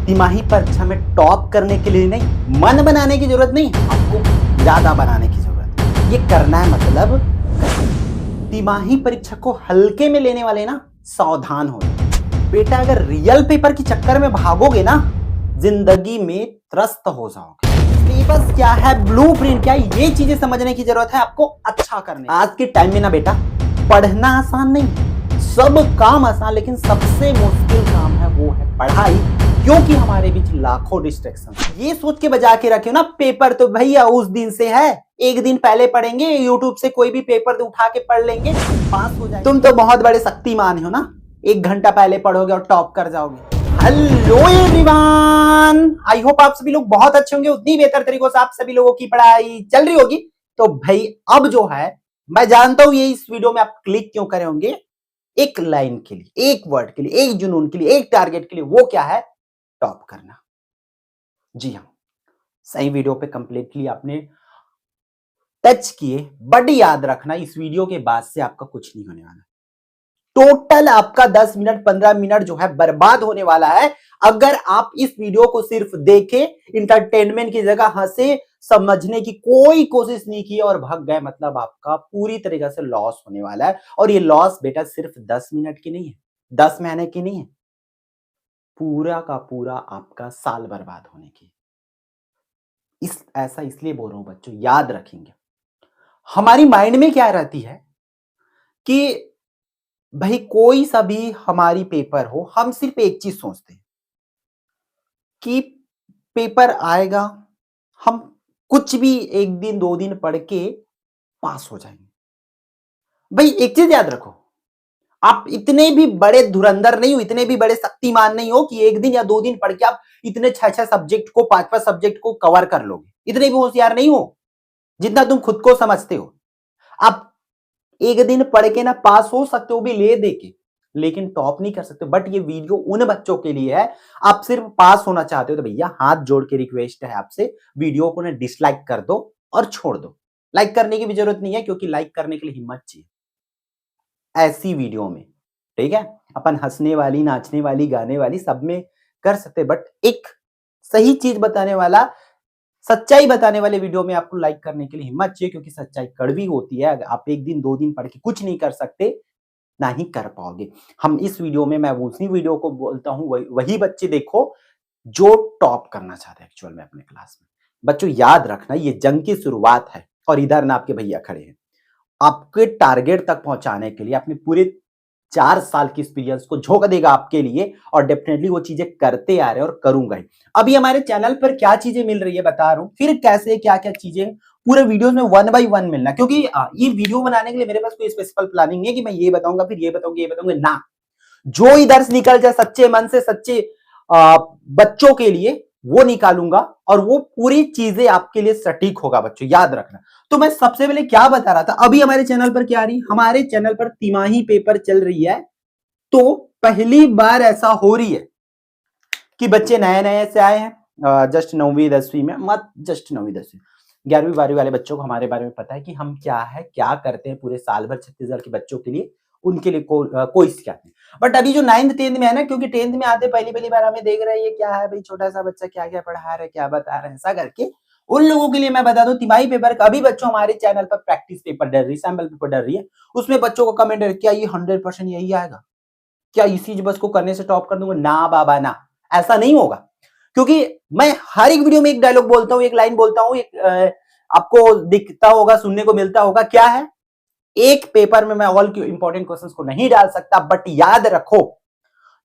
तिमाही परीक्षा में टॉप करने के लिए नहीं, मन बनाने की जरूरत नहीं, आपको ज्यादा बनाने की जरूरत है। ये करना है मतलब तिमाही परीक्षा को हल्के में लेने वाले ना सावधान हो जाओ। बेटा अगर रियल पेपर के चक्कर में भागोगे ना जिंदगी में त्रस्त हो जाओगे। सिलेबस क्या है, ब्लूप्रिंट क्या है, ये चीजें समझने की जरूरत है आपको अच्छा करने। आज के टाइम में ना बेटा पढ़ना आसान नहीं, सब काम आसान, लेकिन सबसे मुश्किल काम है वो है पढ़ाई, क्योंकि हमारे बीच लाखों डिस्ट्रैक्शन। ये सोच के बजा के रखे ना पेपर तो भैया उस दिन से है, एक दिन पहले पढ़ेंगे, यूट्यूब से कोई भी पेपर उठा के पढ़ लेंगे, पास हो जाएंगे। तुम तो बहुत बड़े शक्तिमान हो ना, 1 घंटा पहले पढ़ोगे और टॉप कर जाओगे। हेलो एवरीवन, आई होप आप सभी लोग बहुत अच्छे होंगे, उतनी बेहतर तरीकों से आप सभी लोगों की पढ़ाई चल रही होगी। तो भाई अब जो है मैं जानता हूं ये इस वीडियो में आप क्लिक क्यों करे होंगे, एक लाइन के लिए, एक वर्ड के लिए, एक जुनून के लिए, एक टारगेट के लिए, वो क्या है, टॉप करना। जी हाँ, सही वीडियो पे कंप्लीटली आपने टच किए, बट याद रखना इस वीडियो के बाद से आपका कुछ नहीं होने वाला। टोटल आपका 10 मिनट 15 मिनट जो है बर्बाद होने वाला है अगर आप इस वीडियो को सिर्फ देखे, इंटरटेनमेंट की जगह हंसे, समझने की कोई कोशिश नहीं की और भाग गए, मतलब आपका पूरी तरीके से लॉस होने वाला है। और ये लॉस बेटा सिर्फ 10 मिनट की नहीं है, 10 महीने की नहीं है, पूरा का पूरा आपका साल बर्बाद होने की। ऐसा इसलिए बोल रहा हूं बच्चों, याद रखेंगे। हमारी माइंड में क्या रहती है कि भाई कोई सा भी हमारी पेपर हो, हम सिर्फ एक चीज सोचते हैं कि पेपर आएगा, हम कुछ भी 1 दिन 2 दिन पढ़ के पास हो जाएंगे। भाई एक चीज याद रखो, आप इतने भी बड़े धुरंधर नहीं हो, इतने भी बड़े शक्तिमान नहीं हो कि 1 दिन या 2 दिन पढ़ के आप इतने 6 सब्जेक्ट को, 5 सब्जेक्ट को कवर कर लोगे। इतने भी होशियार नहीं हो जितना तुम खुद को समझते हो। आप 1 दिन पढ़ के ना पास हो सकते हो भी ले दे के, लेकिन टॉप नहीं कर सकते। बट ये वीडियो उन बच्चों के लिए है, आप सिर्फ पास होना चाहते हो तो भैया हाथ जोड़ के रिक्वेस्ट है आपसे, वीडियो को ना डिसलाइक कर दो और छोड़ दो। लाइक करने की भी जरूरत नहीं है, क्योंकि लाइक करने के लिए हिम्मत चाहिए ऐसी वीडियो में। ठीक है, अपन हंसने वाली, नाचने वाली, गाने वाली सब में कर सकते, बट एक सही चीज बताने वाला, सच्चाई बताने वाले वीडियो में आपको लाइक करने के लिए हिम्मत चाहिए, क्योंकि सच्चाई कड़वी होती है। अगर आप 1 दिन 2 दिन पढ़ के कुछ नहीं कर सकते, ना ही कर पाओगे। हम इस वीडियो में, मैं उसी वीडियो को बोलता हूं, वही बच्चे देखो जो टॉप करना चाहते हैं एक्चुअल में अपने क्लास में। बच्चों याद रखना, ये जंग की शुरुआत है और इधर ना आपके भैया खड़े हैं आपके टारगेट तक पहुंचाने के लिए। अपने पूरे 4 साल की एक्सपीरियंस को झोंक देगा आपके लिए, और डेफिनेटली वो चीजें करते आ रहे हैं और करूंगा ही। अभी हमारे चैनल पर क्या चीजें मिल रही है बता रहा हूं, फिर कैसे क्या क्या चीजें पूरे वीडियोस में 1 बाय 1 मिलना, क्योंकि ये वीडियो बनाने के लिए मेरे पास कोई स्पेसिफिक प्लानिंग नहीं है कि मैं ये बताऊंगा फिर ये बताऊंगा ये बताऊंगा ना। जो इधर से निकल जाए सच्चे मन से, सच्चे बच्चों के लिए वो निकालूंगा, और वो पूरी चीजें आपके लिए सटीक होगा बच्चों, याद रखना। तो मैं सबसे पहले क्या बता रहा था, अभी हमारे चैनल पर क्या आ रही, हमारे चैनल पर तिमाही पेपर चल रही है। तो पहली बार ऐसा हो रही है कि बच्चे नए नए से आए हैं, जस्ट 9वीं 10वीं में, मत जस्ट 9वीं 10वीं, 11वीं 12वीं वाले बच्चों को हमारे बारे में पता है कि हम क्या है, क्या करते हैं पूरे साल भर छत्तीसगढ़ के बच्चों के लिए, उनके लिए कोई सिखाते हैं। बट अभी जो 9th 10th में है ना, क्योंकि 10th में आते पहली पहली बार हमें देख रहे हैं ये क्या है भाई, छोटा सा बच्चा क्या क्या पढ़ा रहे, क्या बता रहे हैं, ऐसा करके उन लोगों के लिए मैं बता दूं, तिमाही पेपर का अभी बच्चों हमारे चैनल पर प्रैक्टिस पेपर डर रही, सैंपल पेपर डर रही है। उसमें बच्चों को कमेंट है, क्या ये 100% यही आएगा, क्या इसी बस को करने से टॉप कर दूंगा? ना बाबा ना, ऐसा नहीं होगा। क्योंकि मैं हर एक वीडियो में एक डायलॉग बोलता हूं, एक लाइन बोलता हूं, आपको दिखता होगा, सुनने को मिलता होगा, क्या है, एक पेपर में मैं ऑल इंपॉर्टेंट क्वेश्चंस को नहीं डाल सकता, बट याद रखो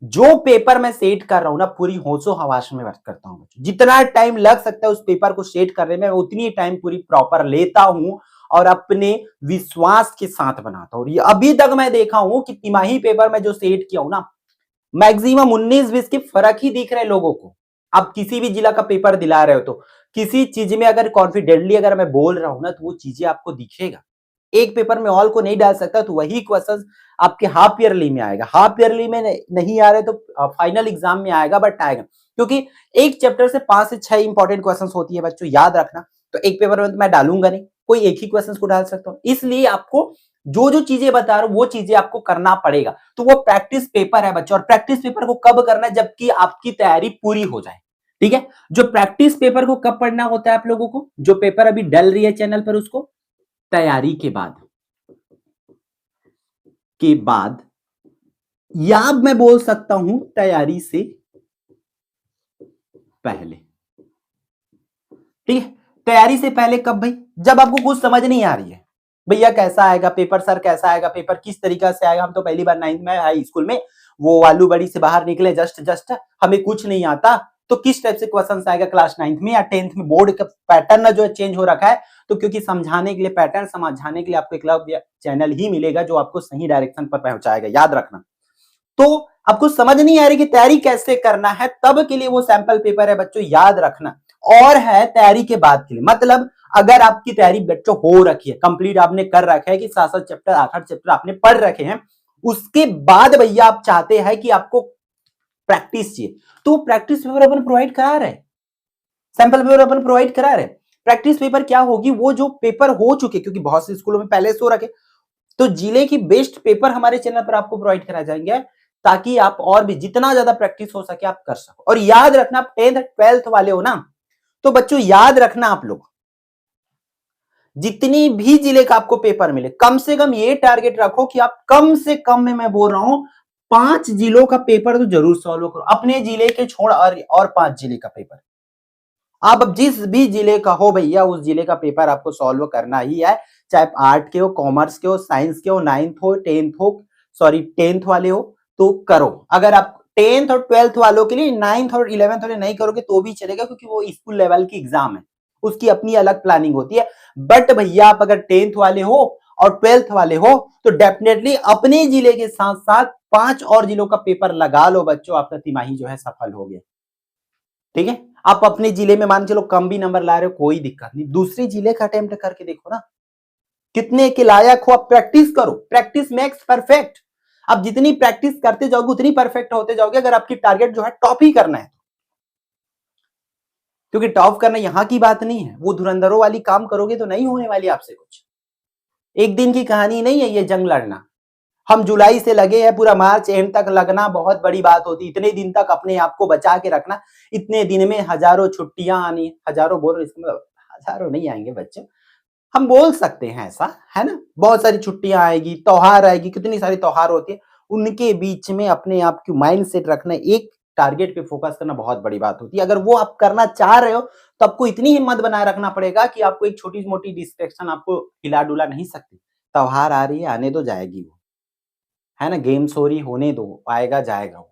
जो पेपर मैं सेट कर रहा हूं ना, पूरी होशो हवास में वर्क करता हूं। जितना टाइम लग सकता है उस पेपर को सेट करने में, उतनी टाइम पूरी प्रॉपर लेता हूं और अपने विश्वास के साथ बनाता हूं। ये अभी तक मैं देखा हूं कि तिमाही पेपर में जो सेट किया हूं ना, मैक्सिमम 19-20 के फर्क ही दिख रहे हैं लोगों को। आप किसी भी जिला का पेपर दिला रहे हो तो किसी चीज में अगर कॉन्फिडेंटली अगर मैं बोल रहा हूं ना, तो वो चीजें आपको दिखेगा। एक पेपर में ऑल को नहीं डाल सकता, तो वही क्वेश्चंस आपके हाफ ईयरली में आएगा। हाफ ईयरली में नहीं आ रहे तो फाइनल एग्जाम में आएगा, बट आएगा, क्योंकि एक चैप्टर से 5 से 6 इंपॉर्टेंट क्वेश्चंस होती है बच्चों, याद रखना। तो एक पेपर में तो मैं डालूंगा नहीं, कोई एक ही क्वेश्चन को डाल सकता हूं, इसलिए आपको जो जो चीजें बता रहा हूं वो चीजें आपको करना पड़ेगा। तो वो प्रैक्टिस पेपर है बच्चों, और प्रैक्टिस पेपर को कब करना है, जबकि आपकी तैयारी पूरी हो जाए। ठीक है, जो प्रैक्टिस पेपर को कब पढ़ना होता है आप लोगों को, जो पेपर अभी डल रही है चैनल पर, उसको तैयारी के बाद या मैं बोल सकता हूं तैयारी से पहले। ठीक है, तैयारी से पहले कब भाई, जब आपको कुछ समझ नहीं आ रही है, भैया कैसा आएगा पेपर, सर कैसा आएगा पेपर, किस तरीका से आएगा। हम तो पहली बार 9th में हाई स्कूल में वो आलू बड़ी से बाहर निकले, जस्ट हमें कुछ नहीं आता, तो किस टाइप से क्वेश्चन आएगा क्लास 9th में या 10th में। बोर्ड का पैटर्न जो है चेंज हो रखा है, तो क्योंकि समझाने के लिए, पैटर्न समझाने के लिए आपको एक चैनल ही मिलेगा जो आपको सही डायरेक्शन पर पहुंचाएगा, याद रखना। तो आपको समझ नहीं आ रही कि तैयारी कैसे करना है, तब के लिए वो सैंपल पेपर है बच्चों, याद रखना। और है तैयारी के बाद के लिए, मतलब अगर आपकी तैयारी बच्चों हो रखी है, कंप्लीट आपने कर रखा है कि 7-7 चैप्टर 8-8 चैप्टर आपने पढ़ रखे हैं, उसके बाद भैया आप चाहते हैं कि आपको प्रैक्टिस चाहिए, तो प्रैक्टिस पेपर अपन प्रोवाइड करा रहे, सैंपल पेपर अपन प्रोवाइड करा रहे। प्रैक्टिस पेपर क्या होगी, वो जो पेपर हो चुके, क्योंकि बहुत से स्कूलों में पहले से हो रखे, तो जिले की बेस्ट पेपर हमारे चैनल पर आपको प्रोवाइड कराए जाएंगे, ताकि आप और भी जितना ज्यादा प्रैक्टिस हो सके आप कर सको। और याद रखना, आप 10th 12th वाले हो ना, तो बच्चों याद रखना, आप लोग जितनी भी जिले का आपको पेपर मिले, कम से कम ये टारगेट रखो कि आप कम से कम में, मैं बोल रहा हूं 5 जिलों का पेपर तो जरूर सॉल्व करो, अपने जिले के छोड़ और 5 जिले का पेपर। आप जिस भी जिले का हो भैया, उस जिले का पेपर आपको सॉल्व करना ही है, चाहे आर्ट के हो, कॉमर्स के हो, साइंस के हो, 9th हो, 10th हो, सॉरी 10th वाले हो तो करो। अगर आप 10th और 12th वालों के लिए 9th और 11th वाले नहीं करोगे तो भी चलेगा, क्योंकि वो स्कूल लेवल की एग्जाम है, उसकी अपनी अलग प्लानिंग होती है। बट भैया आप अगर 10th वाले हो और 12th वाले हो, तो डेफिनेटली अपने जिले के साथ साथ 5 और जिलों का पेपर लगा लो बच्चों, आपका तिमाही जो है सफल हो गया। ठीक है, आप अपने जिले में मान के चलो कम भी नंबर ला रहे हो, कोई दिक्कत नहीं, दूसरे जिले का अटेम्प्ट करके देखो ना, कितने के लायक हो। आप प्रैक्टिस करो, प्रैक्टिस मेक्स परफेक्ट। आप जितनी प्रैक्टिस करते जाओगे उतनी परफेक्ट होते जाओगे, अगर आपकी टारगेट जो है टॉप ही करना है, क्योंकि टॉप करना यहां की बात नहीं है, वो धुरंधरों वाली काम करोगे तो नहीं होने वाली आपसे कुछ। एक दिन की कहानी नहीं है ये जंग लड़ना। हम जुलाई से लगे हैं, पूरा मार्च एंड तक लगना बहुत बड़ी बात होती, इतने दिन तक अपने आप को बचा के रखना, इतने दिन में हजारों छुट्टियां आनी, हजारों बोल इसमें हजारों नहीं आएंगे बच्चे, हम बोल सकते हैं ऐसा, है ना, बहुत सारी छुट्टियां आएगी, त्योहार आएगी, कितनी सारी त्योहार होती है, उनके बीच में अपने आप की माइंड सेट रखना, एक टारगेट पे फोकस करना बहुत बड़ी बात होती है। अगर वो आप करना चाह रहे हो तो आपको इतनी हिम्मत बनाए रखना पड़ेगा कि आपको एक छोटी मोटी डिस्ट्रैक्शन आपको हिला डुला नहीं सकती। त्योहार आ रही है, आने तो जाएगी वो, है ना, गेम्स हो रही होने दो, आएगा जाएगा वो,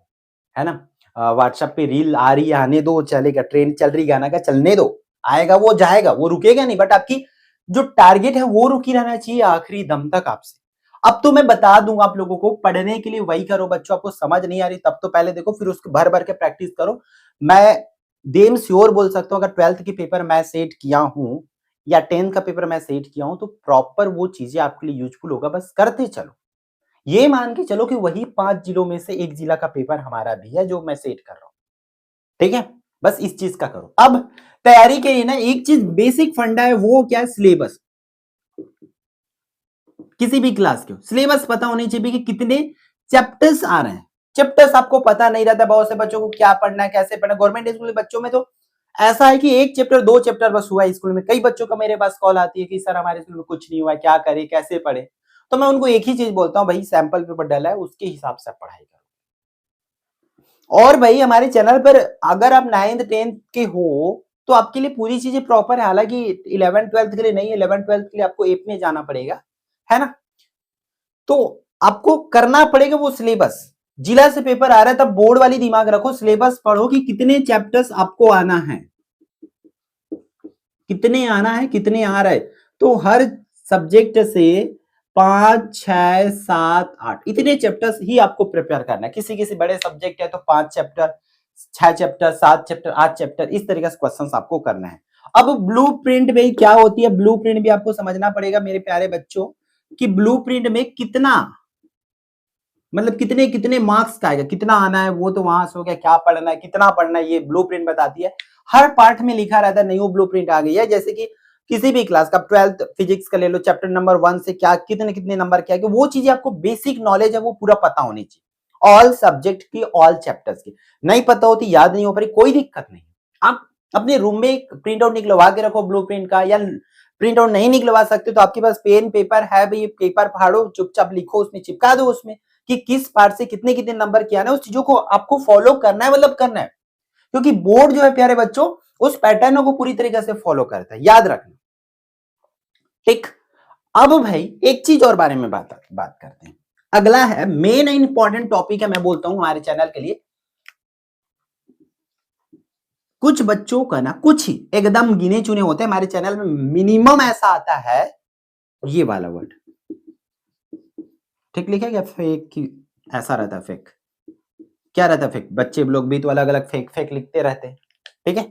है ना, व्हाट्सएप पे रील आ रही है, आने दो चलेगा, ट्रेन चल रही गाना का चलने दो, आएगा वो जाएगा, वो रुकेगा नहीं, बट आपकी जो टारगेट है वो रुकी रहना चाहिए आखिरी दम तक आपसे। अब तो मैं बता दूंगा आप लोगों को, पढ़ने के लिए वही करो बच्चों, आपको समझ नहीं आ रही तब तो पहले देखो, फिर उसको भर भर के प्रैक्टिस करो। मैं देम श्योर बोल सकता हूँ, अगर 12th के पेपर मैं सेट किया हूं या 10th का पेपर मैं सेट किया हूं, तो प्रॉपर वो चीजें आपके लिए यूजफुल होगा, बस करते चलो। ये मान के चलो कि वही 5 जिलों में से एक जिला का पेपर हमारा भी है जो मैं सेट कर रहा हूं। ठीक है, बस इस चीज का करो। अब तैयारी के लिए ना एक चीज बेसिक फंडा है, वो क्या है, सिलेबस। किसी भी क्लास के सिलेबस पता होनी चाहिए कि कितने चैप्टर्स आ रहे हैं। चैप्टर्स आपको पता नहीं रहता, बहुत से बच्चों को क्या पढ़ना है, कैसे पढ़ना है। गवर्नमेंट स्कूल के बच्चों में तो ऐसा है कि एक चैप्टर 2 चैप्टर बस हुआ है स्कूल में। कई बच्चों का मेरे पास कॉल आती है कि सर हमारे स्कूल में कुछ नहीं हुआ, क्या करे, कैसे पढ़े। तो मैं उनको एक ही चीज बोलता हूँ, भाई सैंपल पेपर डला है, उसके हिसाब से पढ़ाई करो। और भाई हमारे चैनल पर अगर आप 9th 10th के हो तो आपके लिए पूरी चीजें प्रॉपर है, हालांकि 11th 12th के लिए नहीं है, 11th 12th के लिए आपको एप में जाना पड़ेगा, है ना। तो आपको करना पड़ेगा वो सिलेबस। जिला से पेपर आ रहा है तब बोर्ड वाली दिमाग रखो, सिलेबस पढ़ो कि कितने चैप्टर्स आपको आना है, कितने आना है, कितने आ रहा है। तो हर सब्जेक्ट से 5 6 7 8 इतने चैप्टर्स ही आपको प्रिपेयर करना है। किसी किसी बड़े सब्जेक्ट है तो 5 चैप्टर, 6 चैप्टर, 7 चैप्टर, 8 चैप्टर, इस तरीके से क्वेश्चंस आपको करना है। अब ब्लूप्रिंट में क्या होती है, ब्लूप्रिंट भी आपको समझना पड़ेगा मेरे प्यारे बच्चों, कि ब्लूप्रिंट में कितना, मतलब कितने कितने मार्क्स का आएगा, कितना आना है, वो तो वहां से हो गया, क्या पढ़ना है, कितना पढ़ना है, ये ब्लूप्रिंट बताती है। हर पार्ट में लिखा रहता है, नहीं वो ब्लूप्रिंट आ गई है। जैसे कि किसी भी क्लास का, 12th फिजिक्स का ले लो, चैप्टर नंबर 1 से क्या कितने कितने नंबर क्या है, वो चीजें आपको बेसिक नॉलेज है वो पूरा पता होनी चाहिए, ऑल सब्जेक्ट की, ऑल चैप्टर्स की। नहीं पता होती, याद नहीं हो पा रही, कोई दिक्कत नहीं। आप अपने रूम में एक प्रिंट आउट निकलवा के रखो ब्लूप्रिंट का, या प्रिंट आउट नहीं निकलवा सकते तो आपके पास पेन पेपर है भाई, पेपर फाड़ो, चुपचाप लिखो, उसमें चिपका दो उसमें कि किस पार्ट से कितने कितने नंबर क्या है, उस चीजों को आपको फॉलो करना है, मतलब करना है। क्योंकि बोर्ड जो है प्यारे बच्चों उस पैटर्न को पूरी तरीके से फॉलो करता है, याद रखना। ठीक, अब भाई एक चीज और बारे में बात करते हैं। अगला है मेन इंपॉर्टेंट टॉपिक है, मैं बोलता हूं हमारे चैनल के लिए। कुछ बच्चों का ना, कुछ ही एकदम गिने चुने होते हैं हमारे चैनल में, मिनिमम ऐसा आता है ये वाला वर्ड, ठीक लिखा क्या, फेक की ऐसा रहता है, फेक क्या रहता है, फेक। बच्चे लोग भी तो अलग अलग फेक फेक लिखते रहते हैं, ठीक है।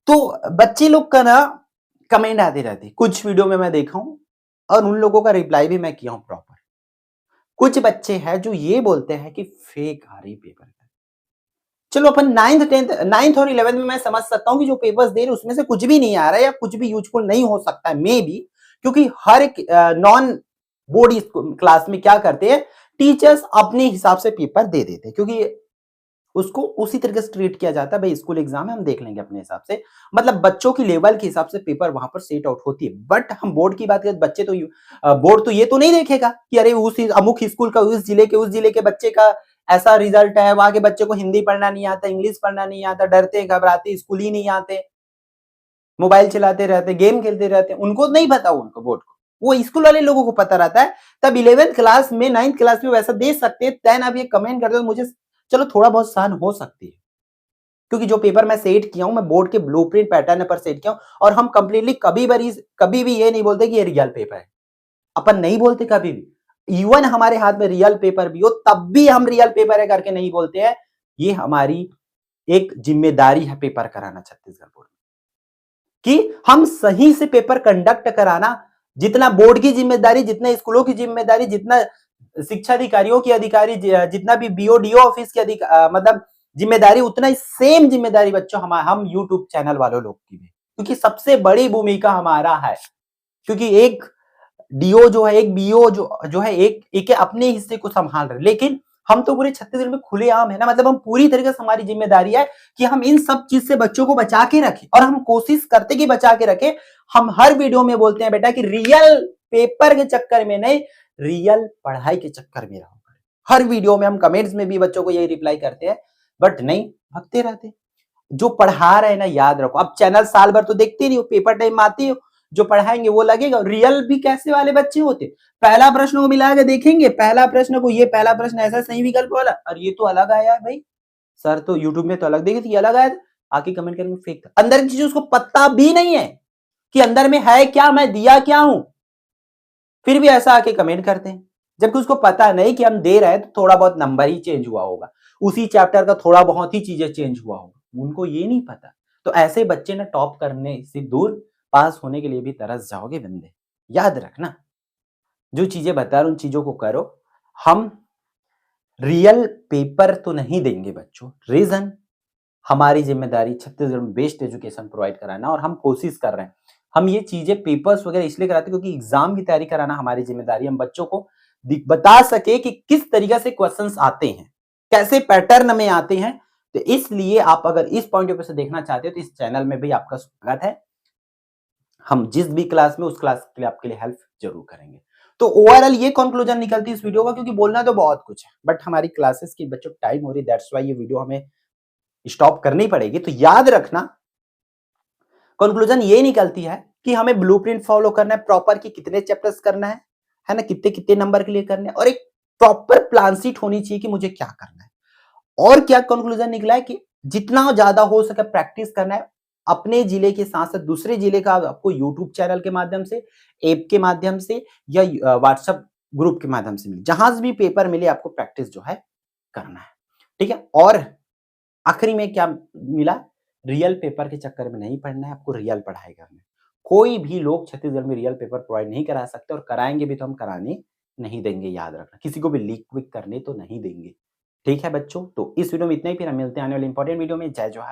तो बच्चे लोग का ना कमेंट आती रहती, कुछ वीडियो में मैं देखा हूं और उन लोगों का रिप्लाई भी मैं किया हूं प्रॉपर। कुछ बच्चे हैं जो ये बोलते हैं कि फेक आ रही पेपर, चलो अपन 9th 10th 9th और 11th में मैं समझ सकता हूं कि जो पेपर्स दे रहे उसमें से कुछ भी नहीं आ रहा है या कुछ भी यूजफुल नहीं हो सकता है, मे बी, क्योंकि हर एक नॉन बोर्ड क्लास में क्या करते हैं, टीचर्स अपने हिसाब से पेपर दे देते हैं, क्योंकि उसको उसी तरीके से ट्रीट किया जाता है, भाई स्कूल एग्जाम है हम देख लेंगे अपने हिसाब से, मतलब बच्चों की लेवल के हिसाब से पेपर वहां पर सेट आउट होती है। बट हम बोर्ड की बात करें, बच्चे तो बोर्ड तो ये तो नहीं देखेगा कि अरे उस अमुक स्कूल का उस जिले के बच्चे का ऐसा रिजल्ट है, वहां के बच्चे को हिंदी पढ़ना नहीं आता, इंग्लिश पढ़ना नहीं आता, डरते घबराते स्कूल ही नहीं आते, मोबाइल चलाते रहते, गेम खेलते रहते, उनको नहीं पता, उनको बोर्ड को, वो स्कूल वाले लोगों को पता रहता है। तब 11th क्लास में 9th क्लास में वैसा दे सकते हैं, देन आप ये कमेंट करते हो मुझे चलो थोड़ा बहुत सहन हो सकती है, क्योंकि जो पेपर मैं सेट किया हूं मैं बोर्ड के ब्लूप्रिंट पैटर्न पर सेट किया हूं, और हम कंप्लीटली कभी भी ये नहीं बोलते कि ये रियल पेपर है, अपन नहीं बोलते कभी भी। इवन हमारे हाथ में रियल पेपर भी हो तब भी हम रियल पेपर है करके नहीं बोलते हैं, ये हमारी एक जिम्मेदारी है पेपर कराना छत्तीसगढ़ बोर्ड में, कि हम सही से पेपर कंडक्ट कराना, जितना बोर्ड की जिम्मेदारी, जितना स्कूलों की जिम्मेदारी, जितना शिक्षा अधिकारियों की अधिकारी, जितना भी बीओडीओ ऑफिस की मतलब जिम्मेदारी, उतना ही सेम जिम्मेदारी बच्चों हम यूट्यूब चैनल वालों लोग की भी, क्योंकि सबसे बड़ी भूमिका हमारा है, क्योंकि एक डीओ जो है, एक बीओ जो है, एक अपने हिस्से को संभाल रहे, लेकिन हम तो पूरे छत्तीसगढ़ में खुलेआम है ना, मतलब हम पूरी तरीके से, हमारी जिम्मेदारी है कि हम इन सब चीज से बच्चों को बचा के रखें, और हम कोशिश करते कि बचा के रखें। हम हर वीडियो में बोलते हैं बेटा कि रियल पेपर के चक्कर में नहीं, रियल पढ़ाई के चक्कर में रहो। हर वीडियो में हम कमेंट्स में भी बच्चों को यही रिप्लाई करते हैं, बट नहीं, भगते रहते। जो पढ़ा रहे हैं ना, याद रखो, अब चैनल साल भर तो देखते नहीं हो, पेपर टाइम आती हो, जो पढ़ाएंगे वो लगेगा। रियल भी कैसे वाले बच्चे होते, पहला प्रश्न को मिला के देखेंगे, पहला प्रश्न को, ये पहला प्रश्न ऐसा सही विकल्प वाला, और ये तो अलग आया है भाई, सर तो यूट्यूब में तो अलग देखे थे, अलग आया, आके कमेंट करेंगे फेक था, अंदर की चीज उसको पता भी नहीं है कि अंदर में है क्या, मैं दिया क्या हूं, फिर भी ऐसा आके कमेंट करते हैं, जबकि उसको पता नहीं कि हम दे रहे हैं तो थोड़ा बहुत नंबर ही चेंज हुआ होगा, उसी चैप्टर का थोड़ा बहुत ही चीजें चेंज हुआ होगा, उनको ये नहीं पता। तो ऐसे बच्चे ना टॉप करने से दूर, पास होने के लिए भी तरस जाओगे बंदे, याद रखना। जो चीजें बता रहा हूं उन चीजों को करो। हम रियल पेपर तो नहीं देंगे बच्चों, रीजन, हमारी जिम्मेदारी छत्तीसगढ़ में बेस्ट एजुकेशन प्रोवाइड कराना, और हम कोशिश कर रहे हैं। हम ये चीजें पेपर्स वगैरह इसलिए कराते हैं क्योंकि एग्जाम की तैयारी कराना हमारी जिम्मेदारी, हम बच्चों को बता सके कि किस तरीके से क्वेश्चंस आते हैं, कैसे पैटर्न में आते हैं। तो इसलिए आप अगर इस पॉइंट ऑफ व्यू से देखना चाहते हो तो इस चैनल में भी आपका स्वागत है। हम जिस भी क्लास में, उस क्लास के लिए आपके लिए हेल्प जरूर करेंगे। तो ओवरऑल ये कंक्लूजन निकलती है इस वीडियो का, क्योंकि बोलना तो बहुत कुछ है, बट हमारी क्लासेस की बच्चों टाइम हो रही, दैट्स व्हाई ये वीडियो हमें स्टॉप करनी पड़ेगी। तो याद रखना, कंक्लूजन ये निकलती है कि हमें ब्लूप्रिंट फॉलो करना है प्रॉपर, कि कितने चैप्टर्स करना है ना, कितने कितने नंबर के लिए करने हैं, और एक प्रॉपर प्लान शीट होनी चाहिए कि मुझे क्या करना है। और क्या कंक्लूजन निकला है कि जितना ज्यादा हो सके प्रैक्टिस करना है, अपने जिले के साथ साथ दूसरे जिले का आपको यूट्यूब चैनल के माध्यम से, ऐप के माध्यम से, या व्हाट्सएप ग्रुप के माध्यम से मिले, जहां से भी पेपर मिले आपको प्रैक्टिस जो है करना है, ठीक है। और आखिरी में क्या मिला, रियल पेपर के चक्कर में नहीं पढ़ना है, आपको रियल पढ़ाई करना है। कोई भी लोग छत्तीसगढ़ में रियल पेपर प्रोवाइड नहीं करा सकते, और कराएंगे भी तो हम कराने नहीं देंगे, याद रखना, किसी को भी लीक विक करने तो नहीं देंगे, ठीक है बच्चों। तो इस वीडियो में इतना ही, फिर हम मिलते हैं आने वाले इंपॉर्टेंट वीडियो में। जय जवाहर।